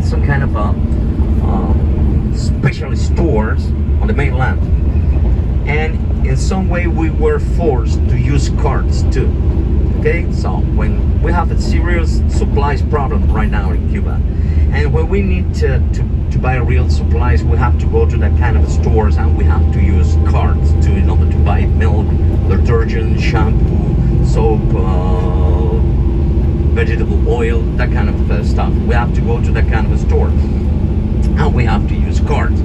some kind of special stores on the mainland, and in some way we were forced to use cards too. Okay, so when we have a serious supplies problem right now in Cuba, and when we need to buy real supplies, we have to go to that kind of stores, and we have to use cards in order to buy milk, detergent, shampoo, soap, vegetable oil, that kind of stuff. We have to go to that kind of store, and we have to use cards.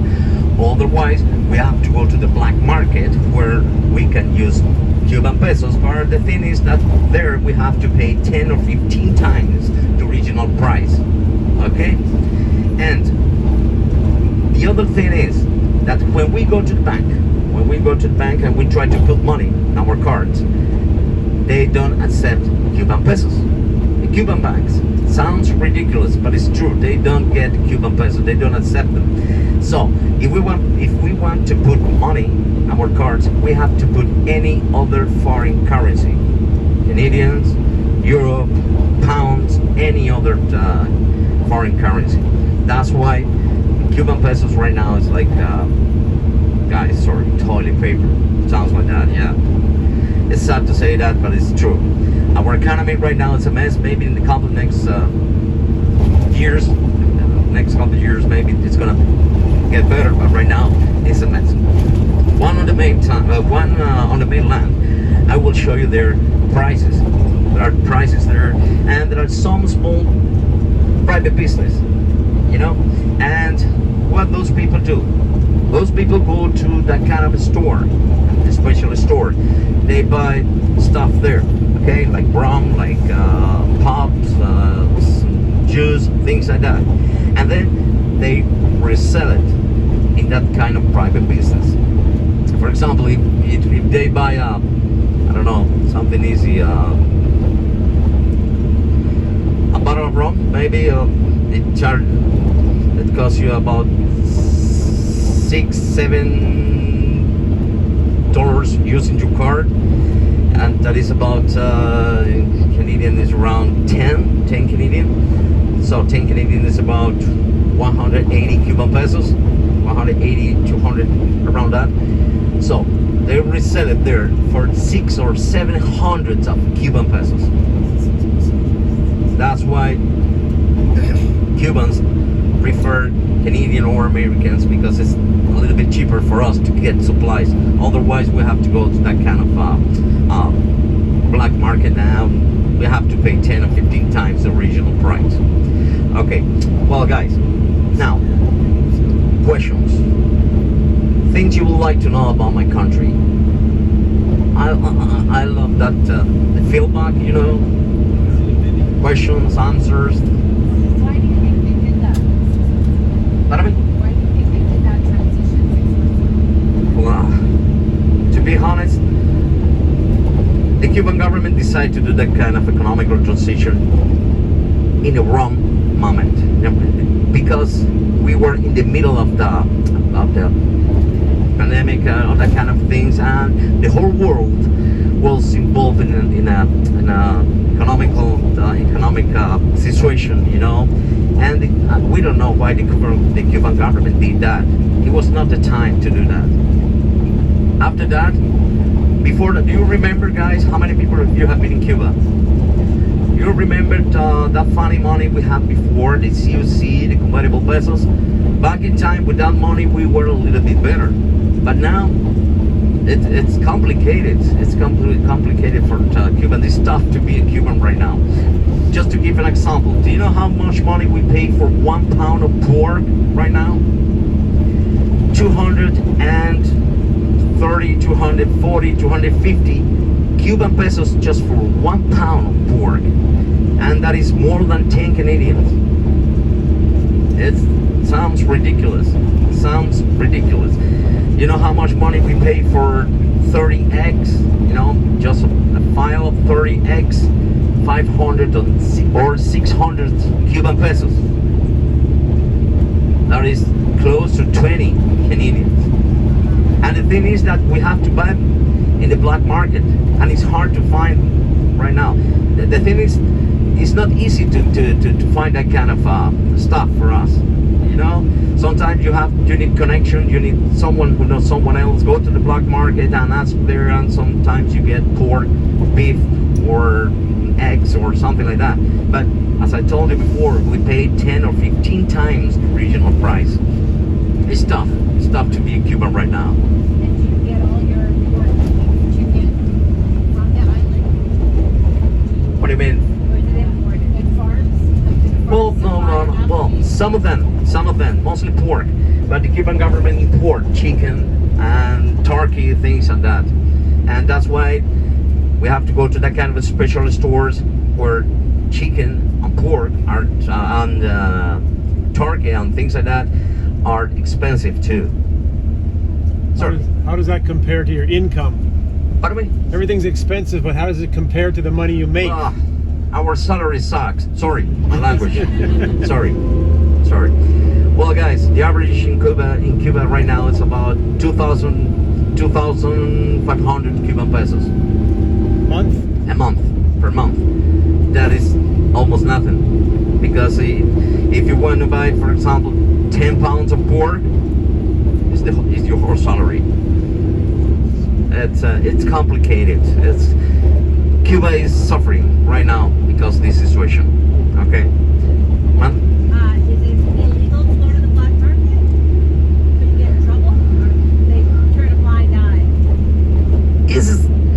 Otherwise, we have to go to the black market where we can use Cuban pesos. But the thing is that there we have to pay 10 or 15 times the original price. Okay? And the other thing is that when we go to the bank, and we try to put money in our cards, they don't accept Cuban pesos. The Cuban banks, sounds ridiculous, but it's true. They don't get Cuban pesos. They don't accept them. So if we want to put money in our cards, we have to put any other foreign currency, Canadians, Europe, pounds, any other foreign currency. That's why Cuban pesos right now is like, guys, sorry, toilet paper. Sounds like that, yeah. It's sad to say that, but it's true. Our economy right now is a mess. Maybe in the couple next years, maybe it's gonna get better. But right now, it's a mess. One on the mainland, I will show you their prices. There are prices there, and there are some small private business, you know. And what those people do? Those people go to that kind of a store, a special store. They buy stuff there, okay, like rum, like pops, juice, things like that, and then they resell it in that kind of private business. For example, if they buy I don't know, something easy, a bottle of rum, maybe it costs you about $6-7 using your card, and that is about in Canadian is around 10 Canadian. So 10 Canadian is about 180 Cuban pesos, 180, 200, around that. So they resell it there for 600 or 700 of Cuban pesos. That's why Cubans prefer Canadian or Americans, because it's a little bit cheaper for us to get supplies. Otherwise, we have to go to that kind of black market now. We have to pay 10 or 15 times the original price. Okay, well guys, now questions, things you would like to know about my country. I love that the feedback, you know, questions, answers. Why do you think they did that? Pardon me? Why do you think they did that transition? Well, to be honest, the Cuban government decided to do that kind of economical transition in the wrong moment, because we were in the middle of the pandemic, of that kind of things, and the whole world was involved in a economic situation, you know. And we don't know why the Cuban government did that. It was not the time to do that. After that, before that, do you remember, guys, how many people of you have been in Cuba? You remember that funny money we had before, the COC, the convertible pesos? Back in time, with that money, we were a little bit better. But now, it's complicated. It's completely complicated for Cuban. It's tough to be a Cuban right now. Just to give an example, do you know how much money we pay for 1 pound of pork right now? 230, 240, 250 Cuban pesos just for 1 pound of pork. And that is more than 10 Canadians. It sounds ridiculous. Sounds ridiculous. You know how much money we pay for 30 eggs? You know, just a file of 30 eggs, 500 or 600 Cuban pesos. That is close to 20 Canadians. And the thing is that we have to buy in the black market, and it's hard to find right now. The thing is, it's not easy to find that kind of stuff for us. Sometimes you need connection, you need someone who knows someone else. Go to the black market and ask there, and sometimes you get pork, beef, or eggs or something like that. But as I told you before, we pay 10 or 15 times the regional price. It's tough to be a Cuban right now. And you get all your pork, chicken on the island? What do you mean? Or do they import it at farms? Like, do the Well, farms no. supply Well, enough? some of them, mostly pork. But the Cuban government import chicken and turkey, things like that. And that's why we have to go to that kind of special stores where chicken and pork are, and turkey and things like that are expensive too. Sorry, How does that compare to your income? pardon me? Everything's expensive, but how does it compare to the money you make? Our salary sucks. Sorry, my language. Sorry. Well, guys, the average in Cuba right now is about 2,500 Cuban pesos Month? a month, per month. That is almost nothing, because if you want to buy, for example, 10 pounds of pork, is your whole salary. It's complicated. Cuba is suffering right now because of this situation. Okay, man. Is it illegal to go to the black market? Could you get in trouble? Or they turn a blind eye?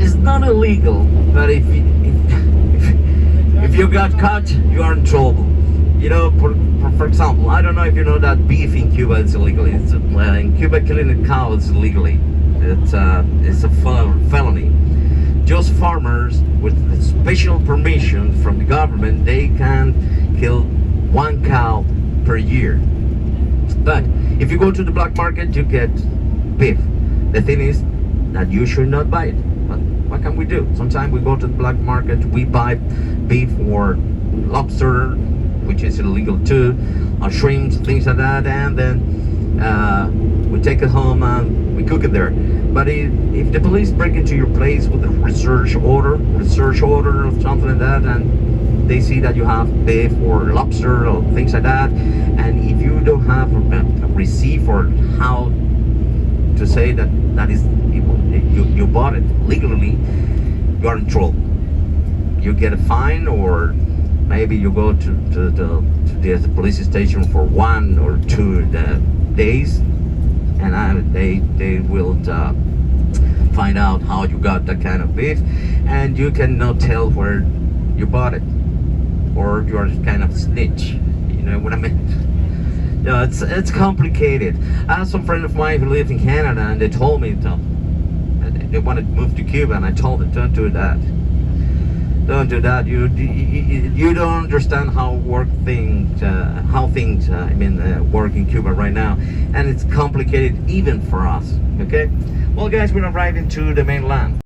It's not illegal, but if you got caught, you are in trouble. You know, for example, I don't know if you know that beef in Cuba is illegal. It's in Cuba, killing a cow is illegally. It's a felony. Just farmers with special permission from the government, they can kill 1 cow per year. But if you go to the black market, you get beef. The thing is that you should not buy it. But what can we do? Sometimes we go to the black market, we buy beef or lobster, which is illegal too, or shrimps, things like that, and then we take it home and we cook it there. But if the police break into your place with a research order or something like that, and they see that you have beef or lobster or things like that, and if you don't have a receipt or how to say that is you bought it legally, you are in trouble. You get a fine, or maybe you go to the police station for 1 or 2 days, and they will find out how you got that kind of beef, and you cannot tell where you bought it, or you're kind of snitch. You know what I mean? Yeah, it's complicated. I have some friend of mine who live in Canada, and they told me they wanted to move to Cuba, and I told them, don't do that. Don't do that. You don't understand how things work in Cuba right now, and it's complicated even for us. Okay. Well, guys, we're arriving to the mainland.